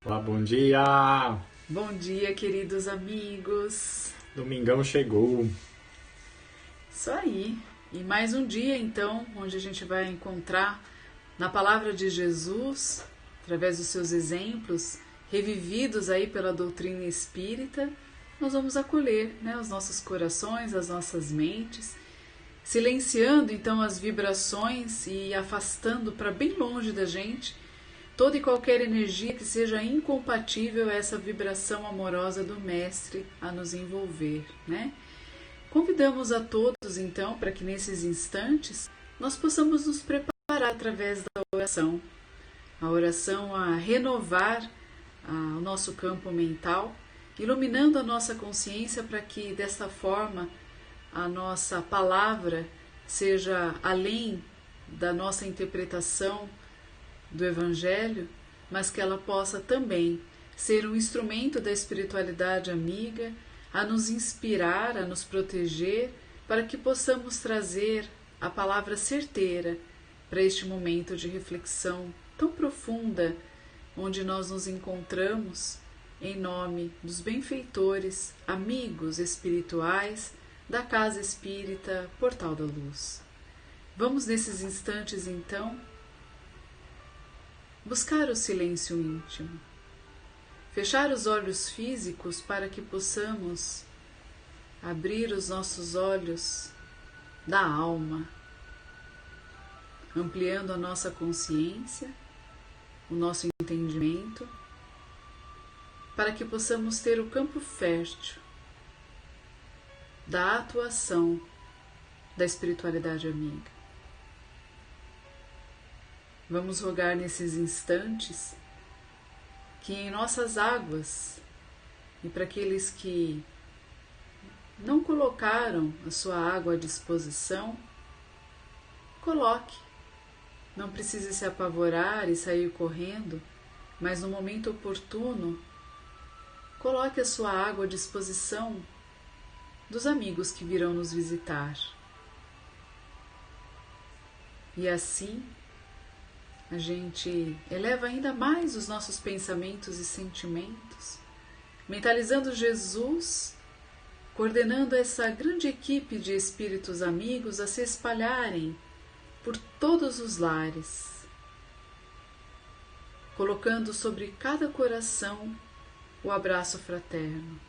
Olá, bom dia! Bom dia, queridos amigos. Domingão chegou. Isso aí. E mais um dia, então, onde a gente vai encontrar na palavra de Jesus, através dos seus exemplos, revividos aí pela doutrina espírita, nós vamos acolher, os nossos corações, as nossas mentes, silenciando então as vibrações e afastando para bem longe da gente toda e qualquer energia que seja incompatível a essa vibração amorosa do Mestre a nos envolver, Convidamos a todos, então, para que nesses instantes nós possamos nos preparar através da oração. A oração a renovar o nosso campo mental, iluminando a nossa consciência para que, desta forma, a nossa palavra seja além da nossa interpretação do Evangelho, mas que ela possa também ser um instrumento da espiritualidade amiga, a nos inspirar, a nos proteger, para que possamos trazer a palavra certeira para este momento de reflexão tão profunda, onde nós nos encontramos em nome dos benfeitores, amigos espirituais da Casa Espírita Portal da Luz. Vamos nesses instantes, então, buscar o silêncio íntimo, fechar os olhos físicos para que possamos abrir os nossos olhos da alma, ampliando a nossa consciência, o nosso entendimento, para que possamos ter o campo fértil da atuação da espiritualidade amiga. Vamos rogar nesses instantes que em nossas águas, e para aqueles que não colocaram a sua água à disposição, coloque. Não precise se apavorar e sair correndo, mas no momento oportuno, coloque a sua água à disposição dos amigos que virão nos visitar. E assim, a gente eleva ainda mais os nossos pensamentos e sentimentos, mentalizando Jesus, coordenando essa grande equipe de espíritos amigos a se espalharem por todos os lares, colocando sobre cada coração o abraço fraterno,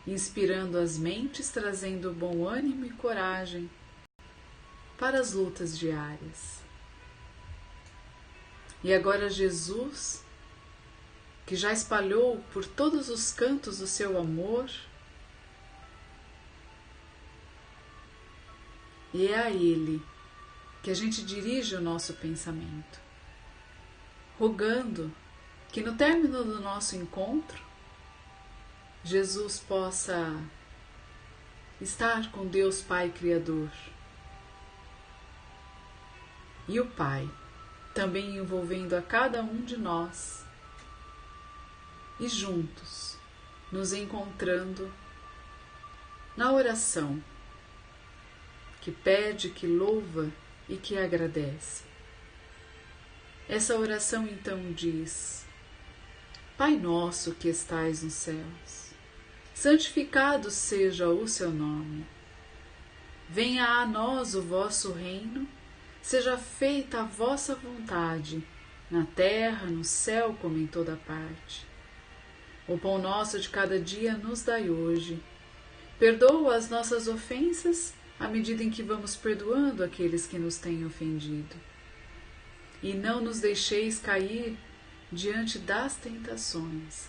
inspirando as mentes, trazendo bom ânimo e coragem para as lutas diárias. E agora Jesus, que já espalhou por todos os cantos o seu amor, e é a Ele que a gente dirige o nosso pensamento, rogando que no término do nosso encontro, Jesus possa estar com Deus Pai Criador e o Pai, também envolvendo a cada um de nós, e juntos nos encontrando na oração que pede, que louva e que agradece. Essa oração então diz: Pai nosso que estais nos céus, santificado seja o seu nome. Venha a nós o vosso reino, seja feita a vossa vontade, na terra, no céu, como em toda parte. O pão nosso de cada dia nos dai hoje. Perdoa as nossas ofensas, à medida em que vamos perdoando aqueles que nos têm ofendido. E não nos deixeis cair diante das tentações.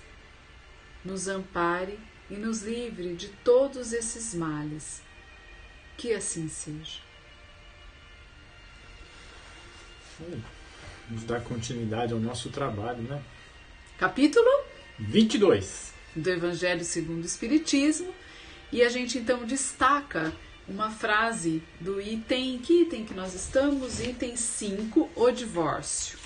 Nos ampare e nos livre de todos esses males. Que assim seja. Vamos dar continuidade ao nosso trabalho, Capítulo 22 do Evangelho segundo o Espiritismo. E a gente então destaca uma frase do item, que item que nós estamos? Item 5, o divórcio.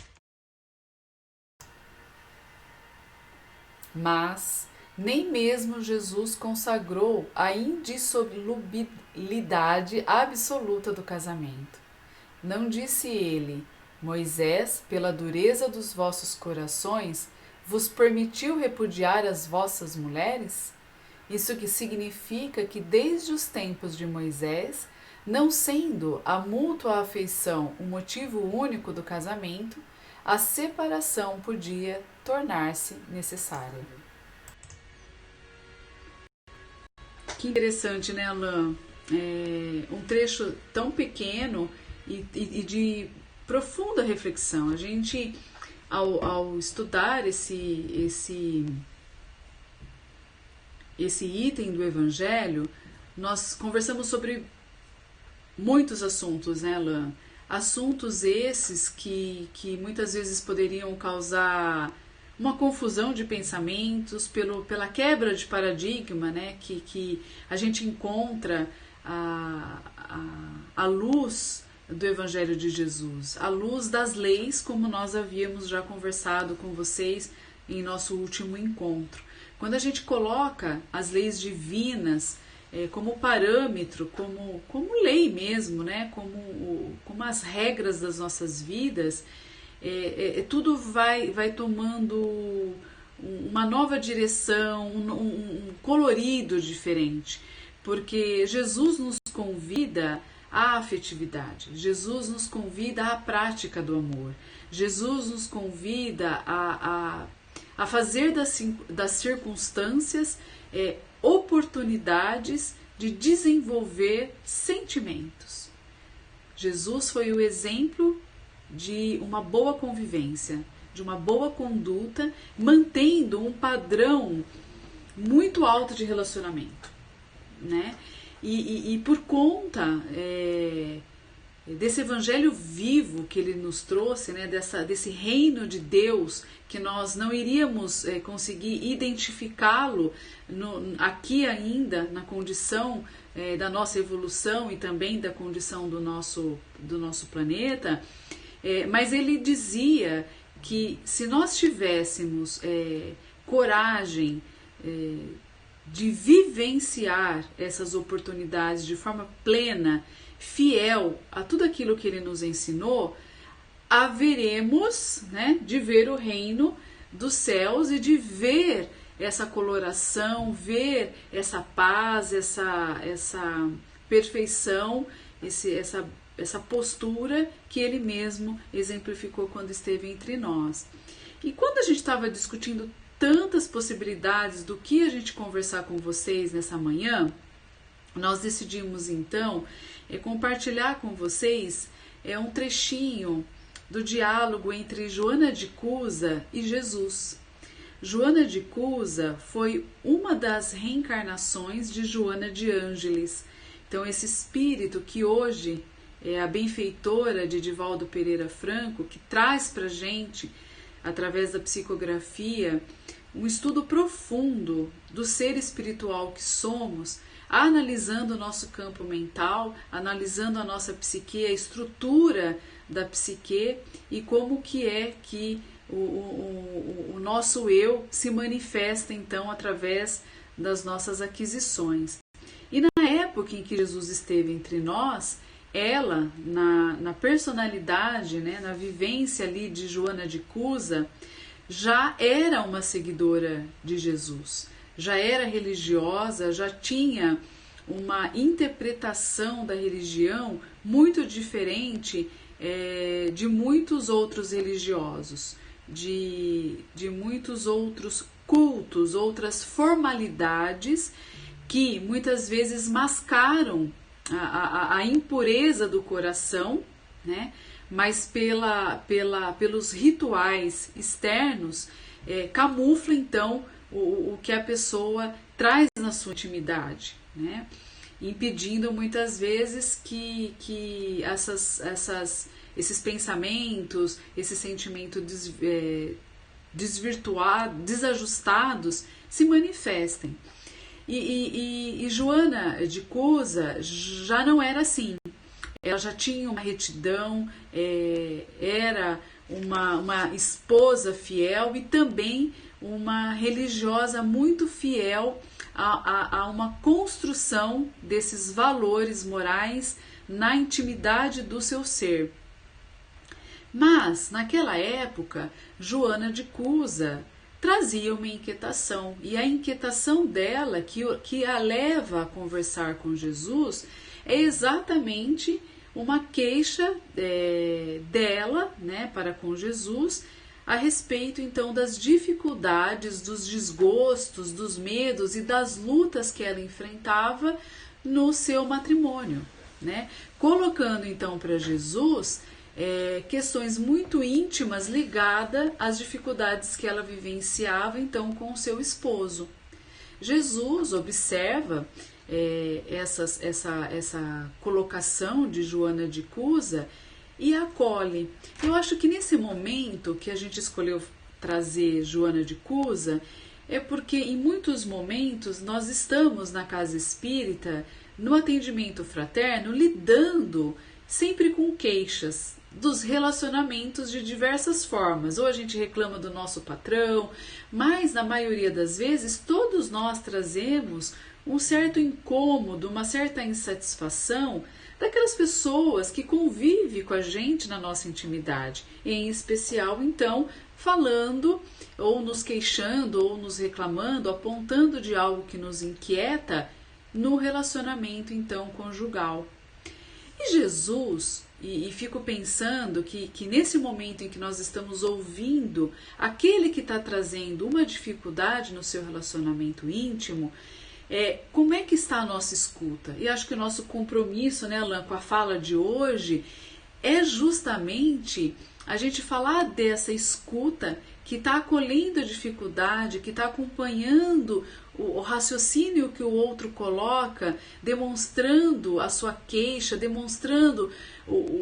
Mas nem mesmo Jesus consagrou a indissolubilidade absoluta do casamento. Não disse ele: Moisés, pela dureza dos vossos corações, vos permitiu repudiar as vossas mulheres? Isso que significa que desde os tempos de Moisés, não sendo a mútua afeição o motivo único do casamento, a separação podia tornar-se necessária. Que interessante, né, Alain? Um trecho tão pequeno e de profunda reflexão. A gente, ao estudar esse item do Evangelho, nós conversamos sobre muitos assuntos, né, Alain? Assuntos esses que muitas vezes poderiam causar uma confusão de pensamentos pela quebra de paradigma, né, que a gente encontra a luz do Evangelho de Jesus, a luz das leis, como nós havíamos já conversado com vocês em nosso último encontro. Quando a gente coloca as leis divinas como parâmetro, como lei mesmo, né, como as regras das nossas vidas, tudo vai tomando uma nova direção, um colorido diferente, porque Jesus nos convida à afetividade, Jesus nos convida à prática do amor, Jesus nos convida a fazer das circunstâncias oportunidades de desenvolver sentimentos. Jesus foi o exemplo de uma boa convivência, de uma boa conduta, mantendo um padrão muito alto de relacionamento, né? E por conta desse evangelho vivo que ele nos trouxe, né, desse reino de Deus, que nós não iríamos conseguir identificá-lo aqui ainda, na condição da nossa evolução e também da condição do nosso planeta, mas ele dizia que se nós tivéssemos coragem de vivenciar essas oportunidades de forma plena, fiel a tudo aquilo que ele nos ensinou, haveremos, né, de ver o reino dos céus e de ver essa coloração, ver essa paz, essa perfeição, essa postura que ele mesmo exemplificou quando esteve entre nós. E quando a gente estava discutindo tantas possibilidades do que a gente conversar com vocês nessa manhã, nós decidimos então compartilhar com vocês um trechinho do diálogo entre Joana de Cusa e Jesus. Joana de Cusa foi uma das reencarnações de Joana de Ângeles. Então esse espírito que hoje é a benfeitora de Divaldo Pereira Franco, que traz para a gente, através da psicografia, um estudo profundo do ser espiritual que somos, analisando o nosso campo mental, analisando a nossa psique, a estrutura da psique e como que é que o nosso eu se manifesta então através das nossas aquisições. E na época em que Jesus esteve entre nós, ela, na personalidade, né, na vivência ali de Joana de Cusa, já era uma seguidora de Jesus, já era religiosa, já tinha uma interpretação da religião muito diferente de muitos outros religiosos, de muitos outros cultos, outras formalidades que muitas vezes mascaram a impureza do coração, né? Mas pelos rituais externos camufla então o que a pessoa traz na sua intimidade, né? Impedindo muitas vezes que esses pensamentos, esse sentimento desvirtuados, desajustados se manifestem. E Joana de Cusa já não era assim. Ela já tinha uma retidão, era uma esposa fiel e também uma religiosa muito fiel a uma construção desses valores morais na intimidade do seu ser. Mas, naquela época, Joana de Cusa trazia uma inquietação. E a inquietação dela, que a leva a conversar com Jesus, é exatamente uma queixa dela, né, para com Jesus, a respeito então das dificuldades, dos desgostos, dos medos e das lutas que ela enfrentava no seu matrimônio, né? Colocando então para Jesus questões muito íntimas ligadas às dificuldades que ela vivenciava então com o seu esposo. Jesus observa essa colocação de Joana de Cusa e acolhe. Eu acho que nesse momento que a gente escolheu trazer Joana de Cusa é porque em muitos momentos nós estamos na casa espírita, no atendimento fraterno, lidando sempre com queixas dos relacionamentos de diversas formas. Ou a gente reclama do nosso patrão, mas na maioria das vezes todos nós trazemos um certo incômodo, uma certa insatisfação daquelas pessoas que convivem com a gente na nossa intimidade, em especial então falando ou nos queixando ou nos reclamando, apontando de algo que nos inquieta no relacionamento então conjugal. E Jesus, e fico pensando que nesse momento em que nós estamos ouvindo aquele que está trazendo uma dificuldade no seu relacionamento íntimo, como é que está a nossa escuta? E acho que o nosso compromisso, né, Alain, com a fala de hoje é justamente a gente falar dessa escuta que está acolhendo a dificuldade, que está acompanhando o raciocínio que o outro coloca, demonstrando a sua queixa, demonstrando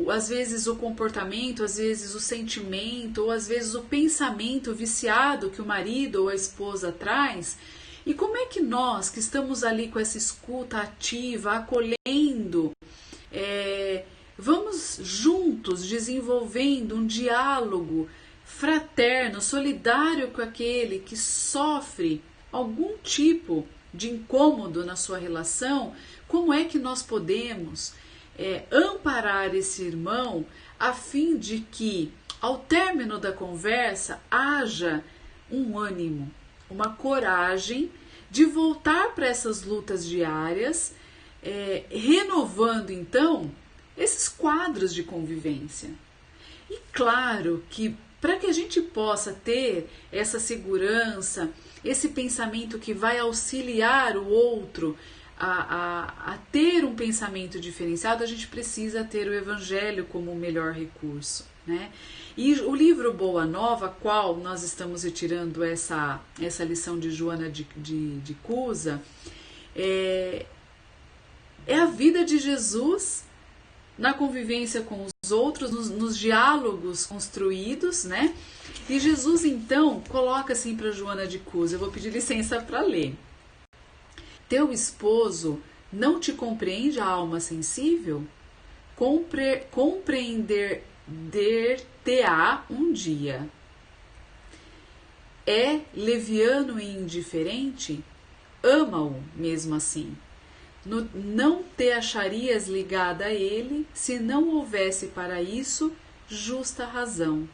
às vezes o comportamento, às vezes o sentimento, ou às vezes o pensamento viciado que o marido ou a esposa traz. E como é que nós, que estamos ali com essa escuta ativa, acolhendo, vamos juntos desenvolvendo um diálogo fraterno, solidário com aquele que sofre algum tipo de incômodo na sua relação? Como é que nós podemos amparar esse irmão a fim de que, ao término da conversa, haja um ânimo, uma coragem de voltar para essas lutas diárias, renovando então esses quadros de convivência. E claro que para que a gente possa ter essa segurança, esse pensamento que vai auxiliar o outro a ter um pensamento diferenciado, a gente precisa ter o Evangelho como o melhor recurso, né? E o livro Boa Nova, qual nós estamos retirando essa lição de Joana de Cusa, é a vida de Jesus na convivência com os outros, nos diálogos construídos, né? E Jesus então coloca assim para Joana de Cusa, eu vou pedir licença para ler. Teu esposo não te compreende a alma sensível? Compreender-te-á um dia. É leviano e indiferente? Ama-o mesmo assim. Não te acharias ligada a ele se não houvesse para isso justa razão.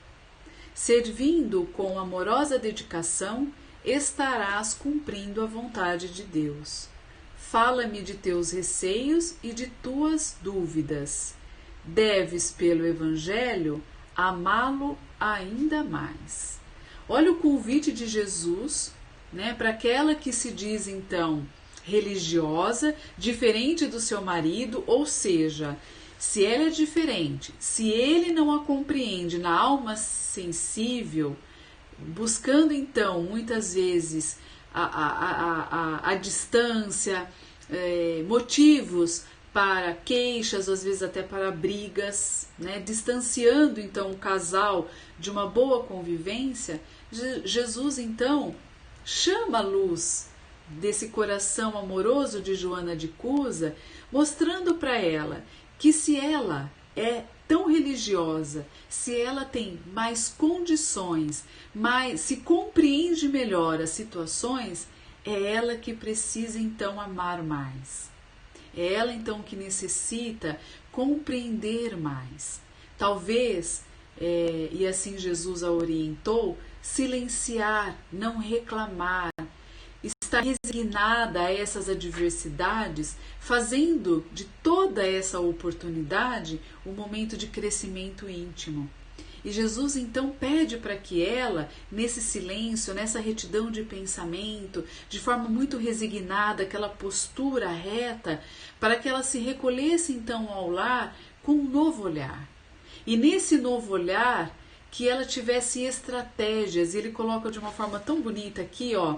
Servindo com amorosa dedicação, estarás cumprindo a vontade de Deus. Fala-me de teus receios e de tuas dúvidas. Deves, pelo Evangelho, amá-lo ainda mais. Olha o convite de Jesus, né, para aquela que se diz, então, religiosa, diferente do seu marido, ou seja, se ela é diferente, se ele não a compreende na alma sensível, buscando então muitas vezes a distância, motivos para queixas, às vezes até para brigas, né? Distanciando então o casal de uma boa convivência, Jesus então chama a luz desse coração amoroso de Joana de Cusa, mostrando para ela que se ela é tão religiosa, se ela tem mais condições, se compreende melhor as situações, é ela que precisa então amar mais. É ela então que necessita compreender mais. Talvez, e assim Jesus a orientou, silenciar, não reclamar, estar resignada a essas adversidades, fazendo de toda essa oportunidade um momento de crescimento íntimo. E Jesus então pede para que ela, nesse silêncio, nessa retidão de pensamento, de forma muito resignada, aquela postura reta, para que ela se recolhesse então ao lar com um novo olhar. E nesse novo olhar, que ela tivesse estratégias. Ele coloca de uma forma tão bonita aqui, ó.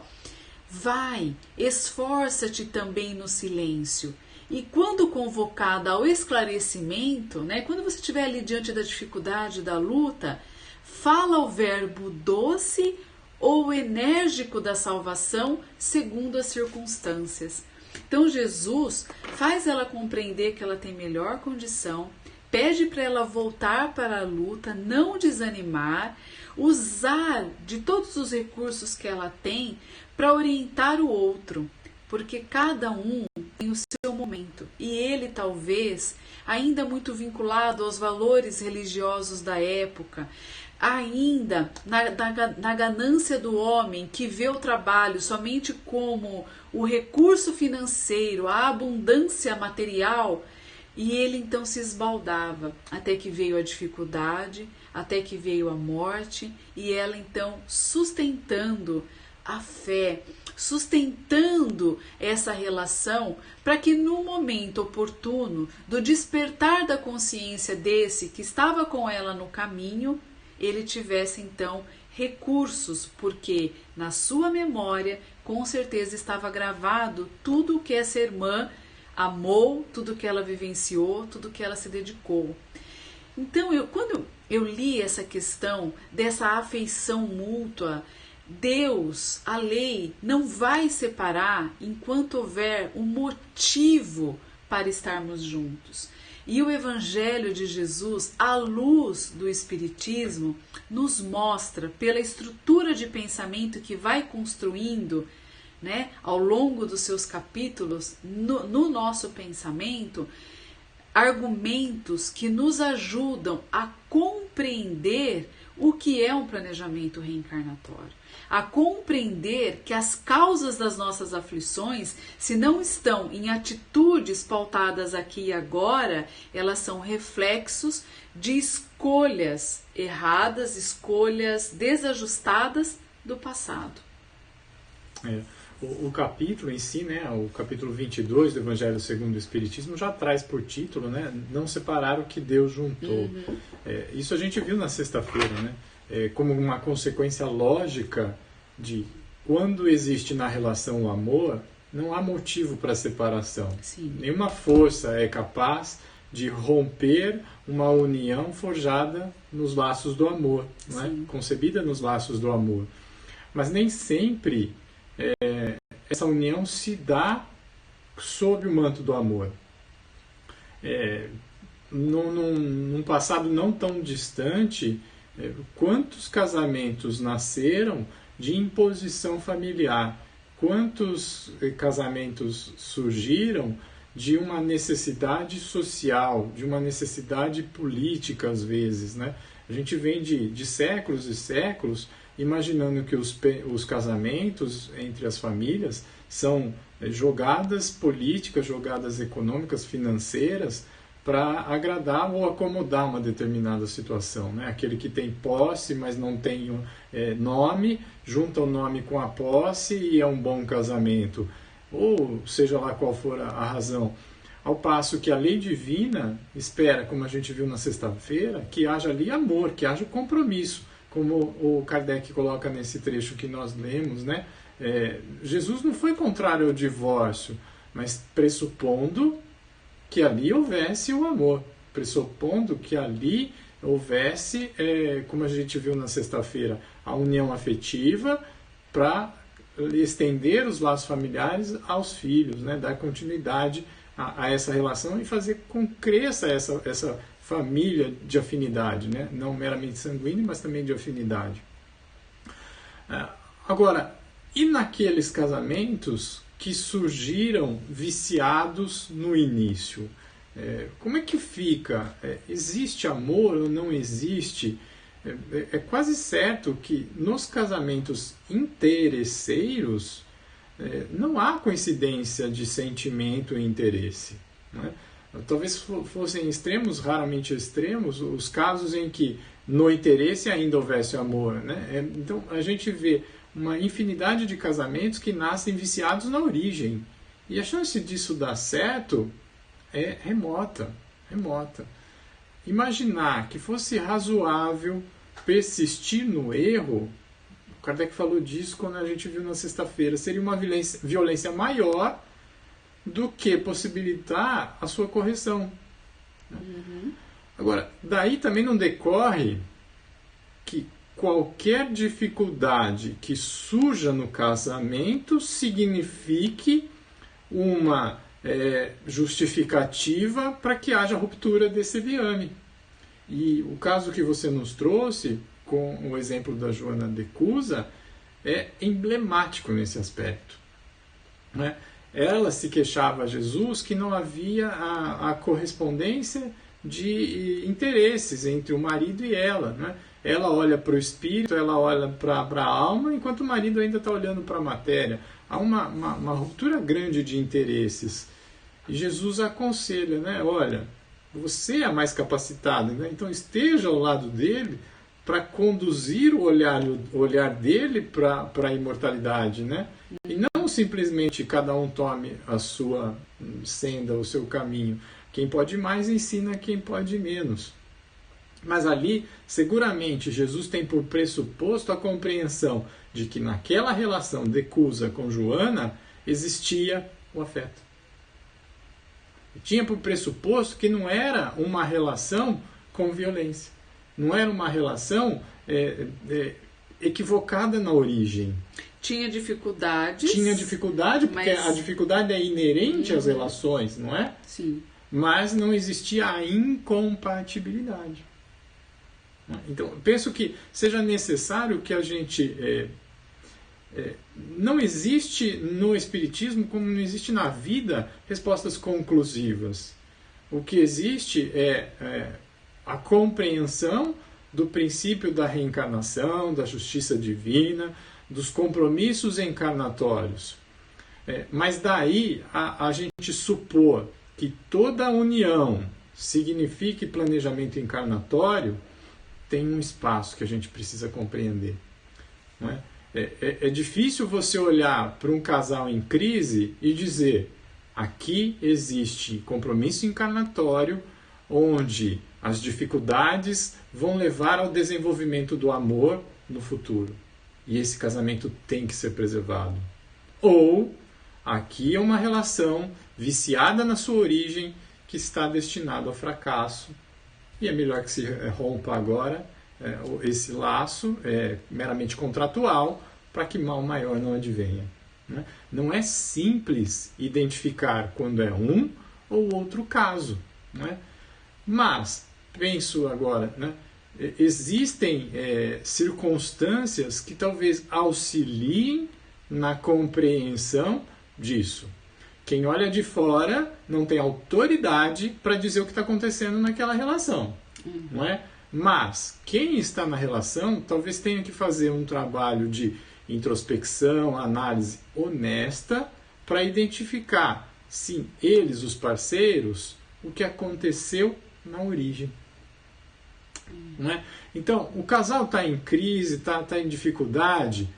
Vai, esforça-te também no silêncio. E quando convocada ao esclarecimento, né, quando você estiver ali diante da dificuldade, da luta, fala o verbo doce ou enérgico da salvação segundo as circunstâncias. Então Jesus faz ela compreender que ela tem melhor condição, pede para ela voltar para a luta, não desanimar, usar de todos os recursos que ela tem para orientar o outro, porque cada um tem o seu momento. E ele talvez, ainda muito vinculado aos valores religiosos da época, ainda na ganância do homem que vê o trabalho somente como o recurso financeiro, a abundância material, e ele então se esbaldava, até que veio a dificuldade, até que veio a morte, e ela então sustentando a fé, sustentando essa relação, para que no momento oportuno do despertar da consciência desse que estava com ela no caminho, ele tivesse então recursos, porque na sua memória com certeza estava gravado tudo o que essa irmã amou, tudo que ela vivenciou, tudo que ela se dedicou. Então, quando eu li essa questão dessa afeição mútua, Deus, a lei, não vai separar enquanto houver um motivo para estarmos juntos. E o Evangelho de Jesus, à luz do Espiritismo, nos mostra, pela estrutura de pensamento que vai construindo, né, ao longo dos seus capítulos, no nosso pensamento, argumentos que nos ajudam a compreender o que é um planejamento reencarnatório, a compreender que as causas das nossas aflições, se não estão em atitudes pautadas aqui e agora, elas são reflexos de escolhas erradas, escolhas desajustadas do passado. O capítulo em si, né, o capítulo 22 do Evangelho segundo o Espiritismo, já traz por título, né, não separar o que Deus juntou. Isso a gente viu na sexta-feira, né, como uma consequência lógica de quando existe na relação o amor, não há motivo para separação. Sim. Nenhuma força é capaz de romper uma união forjada nos laços do amor, não é? Concebida nos laços do amor. Mas nem sempre essa união se dá sob o manto do amor. Num passado não tão distante, quantos casamentos nasceram de imposição familiar? Quantos casamentos surgiram de uma necessidade social, de uma necessidade política às vezes, né? A gente vem de séculos e séculos imaginando que os casamentos entre as famílias são jogadas políticas, jogadas econômicas, financeiras, para agradar ou acomodar uma determinada situação, né? Aquele que tem posse, mas não tem nome, junta o nome com a posse e é um bom casamento, ou seja lá qual for a razão. Ao passo que a lei divina espera, como a gente viu na sexta-feira, que haja ali amor, que haja compromisso, como o Kardec coloca nesse trecho que nós lemos, né? Jesus não foi contrário ao divórcio, mas pressupondo que ali houvesse o amor, pressupondo que ali houvesse, como a gente viu na sexta-feira, a união afetiva para estender os laços familiares aos filhos, né? Dar continuidade a essa relação e fazer com que cresça essa família de afinidade, né? Não meramente sanguínea, mas também de afinidade. Agora, e naqueles casamentos que surgiram viciados no início? Como é que fica? Existe amor ou não existe? É quase certo que nos casamentos interesseiros não há coincidência de sentimento e interesse. Né? Talvez fossem extremos, raramente extremos, os casos em que no interesse ainda houvesse amor. Né? Então a gente vê uma infinidade de casamentos que nascem viciados na origem. E a chance disso dar certo é remota. Imaginar que fosse razoável persistir no erro, o Kardec falou disso quando a gente viu na sexta-feira, seria uma violência maior do que possibilitar a sua correção. Uhum. Agora, daí também não decorre que qualquer dificuldade que surja no casamento signifique uma justificativa para que haja ruptura desse liame. E o caso que você nos trouxe, com o exemplo da Joana de Cusa, é emblemático nesse aspecto. Né? Ela se queixava a Jesus que não havia a correspondência de interesses entre o marido e ela. Né? Ela olha para o espírito, ela olha para a alma, enquanto o marido ainda está olhando para a matéria. Há uma ruptura grande de interesses. E Jesus aconselha, né? Olha, você é mais capacitado, né? Então esteja ao lado dele para conduzir o olhar dele para a imortalidade, né? E não simplesmente cada um tome a sua senda, o seu caminho. Quem pode mais ensina quem pode menos. Mas ali, seguramente, Jesus tem por pressuposto a compreensão de que naquela relação de Cusa com Joana existia o afeto. Tinha por pressuposto que não era uma relação com violência. Não era uma relação equivocada na origem. Tinha dificuldades. Porque a dificuldade é inerente às relações, não é? Sim. Mas não existia a incompatibilidade. Então, penso que seja necessário que a gente... não existe no Espiritismo, como não existe na vida, respostas conclusivas. O que existe é a compreensão do princípio da reencarnação, da justiça divina, dos compromissos encarnatórios. Mas daí a gente supor que toda união signifique planejamento encarnatório, tem um espaço que a gente precisa compreender. Não é? É difícil você olhar para um casal em crise e dizer: aqui existe compromisso encarnatório, onde as dificuldades vão levar ao desenvolvimento do amor no futuro. E esse casamento tem que ser preservado. Ou, aqui é uma relação viciada na sua origem, que está destinada ao fracasso. E é melhor que se rompa agora esse laço meramente contratual, para que mal maior não advenha. Né? Não é simples identificar quando é um ou outro caso. Né? Mas, penso agora, né? Existem circunstâncias que talvez auxiliem na compreensão disso. Quem olha de fora não tem autoridade para dizer o que está acontecendo naquela relação. Não é? Mas quem está na relação talvez tenha que fazer um trabalho de introspecção, análise honesta para identificar, sim, eles, os parceiros, o que aconteceu na origem. Não é? Então, o casal está em crise, está em dificuldade,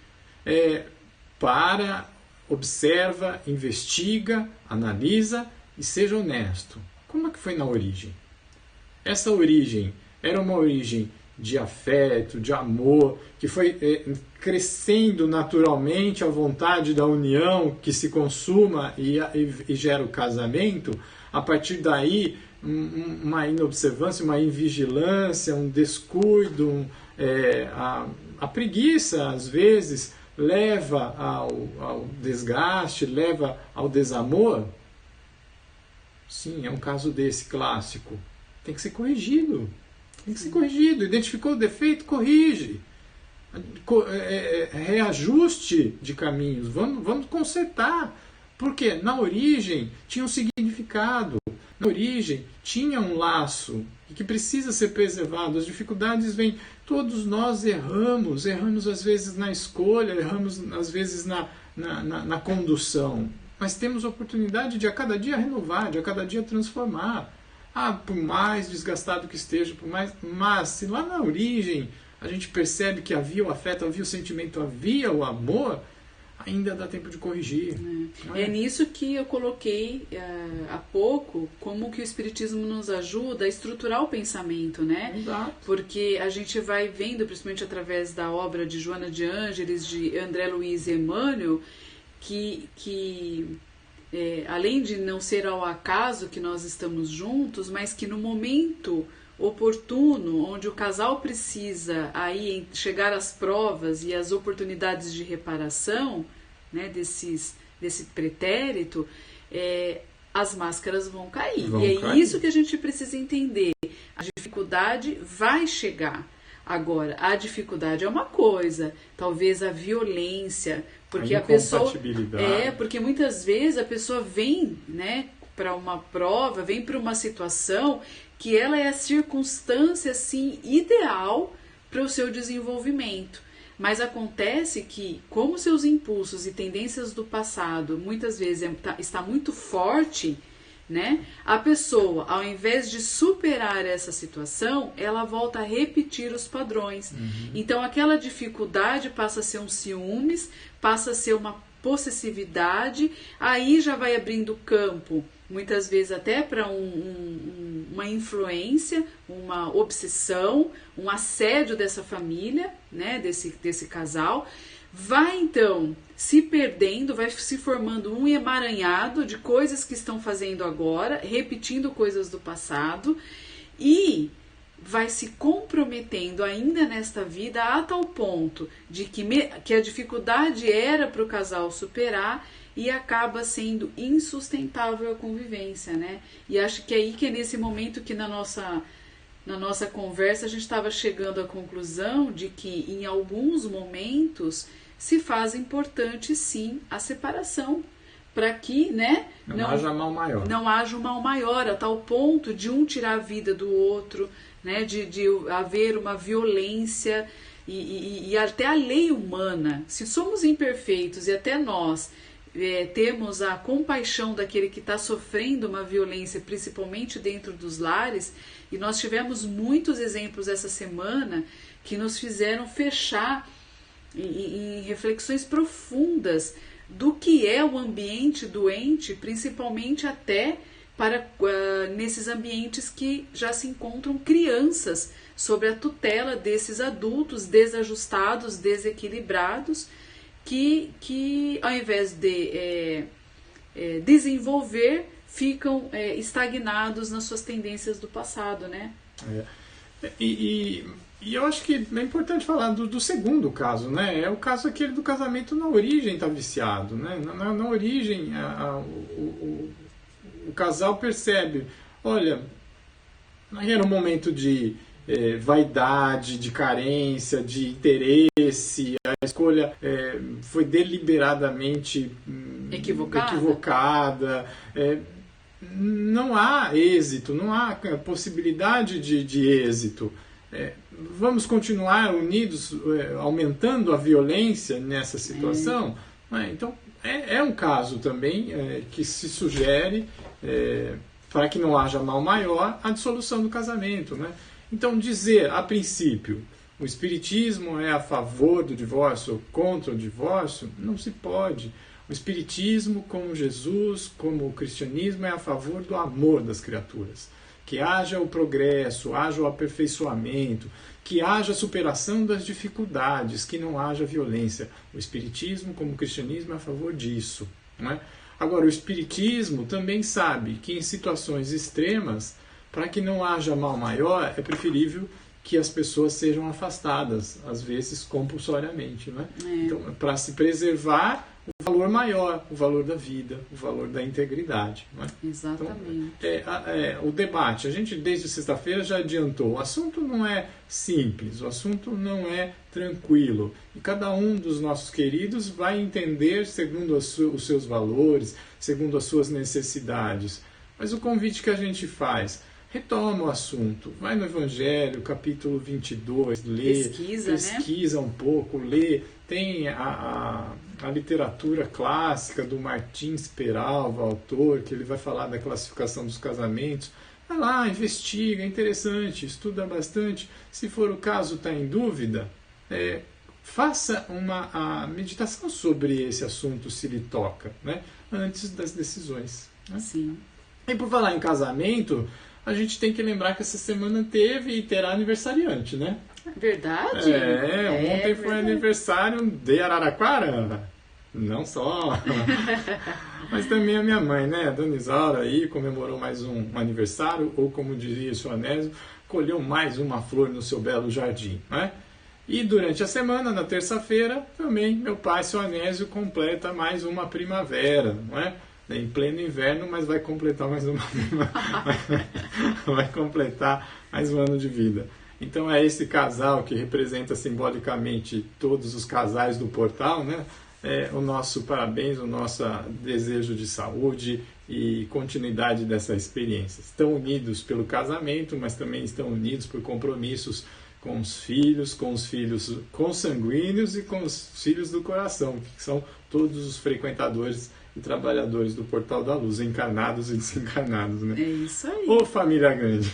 observa, investiga, analisa e seja honesto. Como é que foi na origem? Essa origem era uma origem de afeto, de amor, que foi crescendo naturalmente a vontade da união que se consuma e gera o casamento. A partir daí, uma inobservância, uma invigilância, um descuido, a preguiça, às vezes, leva ao desgaste, leva ao desamor. Sim, é um caso desse clássico. Tem que ser corrigido. Identificou o defeito, corrige. Reajuste de caminhos. Vamos consertar. Porque na origem tinha um significado. Na origem tinha um laço que precisa ser preservado. As dificuldades vêm Todos nós erramos às vezes na escolha, erramos às vezes na condução. Mas temos a oportunidade de a cada dia renovar, de a cada dia transformar. Por mais desgastado que esteja, mas se lá na origem a gente percebe que havia o afeto, havia o sentimento, havia o amor, ainda dá tempo de corrigir. É nisso que eu coloquei há pouco, como que o Espiritismo nos ajuda a estruturar o pensamento, né? Exato. Porque a gente vai vendo, principalmente através da obra de Joana de Ângeles, de André Luiz e Emmanuel, que além de não ser ao acaso que nós estamos juntos, mas que no momento oportuno, onde o casal precisa aí chegar às provas e às oportunidades de reparação, né, desse pretérito, as máscaras vão cair. Isso que a gente precisa entender. A dificuldade vai chegar. Agora, a dificuldade é uma coisa, talvez a violência, porque a pessoa porque muitas vezes a pessoa vem, né, para uma prova, vem para uma situação que ela é a circunstância assim ideal para o seu desenvolvimento. Mas acontece que, como seus impulsos e tendências do passado muitas vezes está muito forte, né? A pessoa, ao invés de superar essa situação, ela volta a repetir os padrões. Então aquela dificuldade passa a ser um ciúmes, passa a ser uma possessividade, aí já vai abrindo campo, muitas vezes até para uma influência, uma obsessão, um assédio dessa família, né? desse casal. Vai então se perdendo, vai se formando um emaranhado de coisas que estão fazendo agora, repetindo coisas do passado, e vai se comprometendo ainda nesta vida a tal ponto de que a dificuldade era para o casal superar e acaba sendo insustentável a convivência, né? E acho que é nesse momento que na nossa conversa a gente estava chegando à conclusão de que em alguns momentos se faz importante sim a separação, para que, né, não haja mal maior. Não haja um mal maior, a tal ponto de um tirar a vida do outro, né, de haver uma violência e até a lei humana. Se somos imperfeitos e até nós temos a compaixão daquele que está sofrendo uma violência, principalmente dentro dos lares, e nós tivemos muitos exemplos essa semana que nos fizeram fechar em reflexões profundas do que é o ambiente doente, principalmente até para nesses ambientes que já se encontram crianças sob a tutela desses adultos desajustados, desequilibrados, que ao invés de desenvolver, ficam estagnados nas suas tendências do passado, né? E eu acho que é importante falar do segundo caso, né? É o caso aquele do casamento na origem está viciado, né? Na origem, o casal percebe, olha, era um momento de vaidade, de carência, de interesse, a escolha foi deliberadamente equivocada. Não há êxito, não há possibilidade de êxito. Vamos continuar unidos, aumentando a violência nessa situação? Então, é um caso também que se sugere, para que não haja mal maior, a dissolução do casamento, né? Então, dizer, a princípio, o Espiritismo é a favor do divórcio ou contra o divórcio, não se pode. O Espiritismo, como Jesus, como o cristianismo, é a favor do amor das criaturas. Que haja o progresso, haja o aperfeiçoamento, que haja a superação das dificuldades, que não haja violência. O Espiritismo, como o cristianismo, é a favor disso, não é? Agora, o Espiritismo também sabe que em situações extremas, para que não haja mal maior, é preferível que as pessoas sejam afastadas, às vezes compulsoriamente, não é? Então, para se preservar o valor maior, o valor da vida, o valor da integridade. Não é? Exatamente. Então, o debate, a gente desde sexta-feira já adiantou, o assunto não é simples, o assunto não é tranquilo. E cada um dos nossos queridos vai entender segundo os seus valores, segundo as suas necessidades. Mas o convite que a gente faz, retoma o assunto, vai no Evangelho, capítulo 22, lê, pesquisa um pouco, lê, tem a literatura clássica do Martins Peralva, autor, que ele vai falar da classificação dos casamentos. Vai lá, investiga, é interessante, estuda bastante. Se for o caso, está em dúvida, faça uma meditação sobre esse assunto, se lhe toca, né? Antes das decisões. Né? Sim. E por falar em casamento, a gente tem que lembrar que essa semana teve e terá aniversariante, né? Verdade? Ontem foi aniversário de Araraquara. Não só, mas também a minha mãe, né? A Dona Isaura aí comemorou mais um aniversário, ou como diria o seu Anésio, colheu mais uma flor no seu belo jardim, né? E durante a semana, na terça-feira, também meu pai, seu Anésio, completa mais uma primavera, não é? Em pleno inverno, mas vai completar mais uma vai completar mais um ano de vida. Então é esse casal que representa simbolicamente todos os casais do portal, né? O nosso parabéns, o nosso desejo de saúde e continuidade dessa experiência. Estão unidos pelo casamento, mas também estão unidos por compromissos com os filhos consanguíneos e com os filhos do coração, que são todos os frequentadores e trabalhadores do Portal da Luz, encarnados e desencarnados, né? É isso aí. Ô família grande!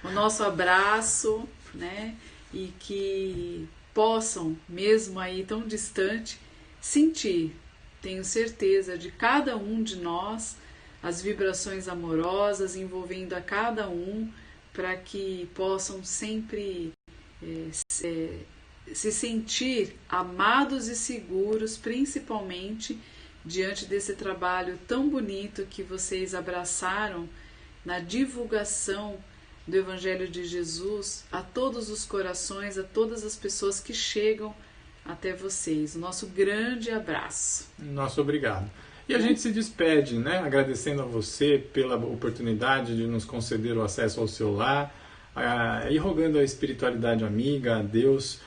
O nosso abraço, né? E que possam, mesmo aí tão distante, sentir, tenho certeza, de cada um de nós, as vibrações amorosas envolvendo a cada um, para que possam sempre se sentir amados e seguros, principalmente diante desse trabalho tão bonito que vocês abraçaram na divulgação do Evangelho de Jesus a todos os corações, a todas as pessoas que chegam até vocês. O nosso grande abraço. Nosso obrigado. E a gente se despede, né? Agradecendo a você pela oportunidade de nos conceder o acesso ao seu lar e rogando a espiritualidade amiga, a Deus,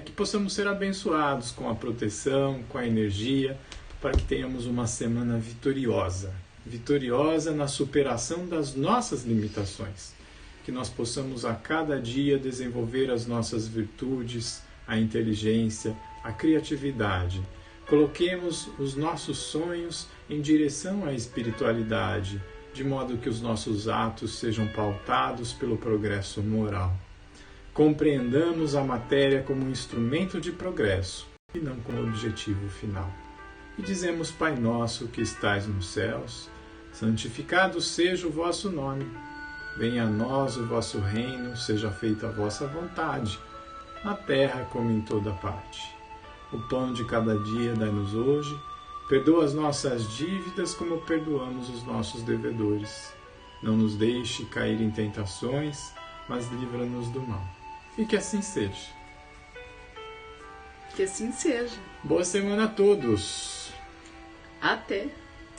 que possamos ser abençoados com a proteção, com a energia, para que tenhamos uma semana vitoriosa na superação das nossas limitações, que nós possamos a cada dia desenvolver as nossas virtudes, a inteligência, a criatividade. Coloquemos os nossos sonhos em direção à espiritualidade, de modo que os nossos atos sejam pautados pelo progresso moral. Compreendamos a matéria como um instrumento de progresso e não como objetivo final. E dizemos: Pai nosso que estais nos céus, santificado seja o vosso nome. Venha a nós o vosso reino, seja feita a vossa vontade, na terra como em toda parte. O pão de cada dia dai-nos hoje, perdoa as nossas dívidas como perdoamos os nossos devedores. Não nos deixe cair em tentações, mas livra-nos do mal. E que assim seja. Que assim seja. Boa semana a todos. Até!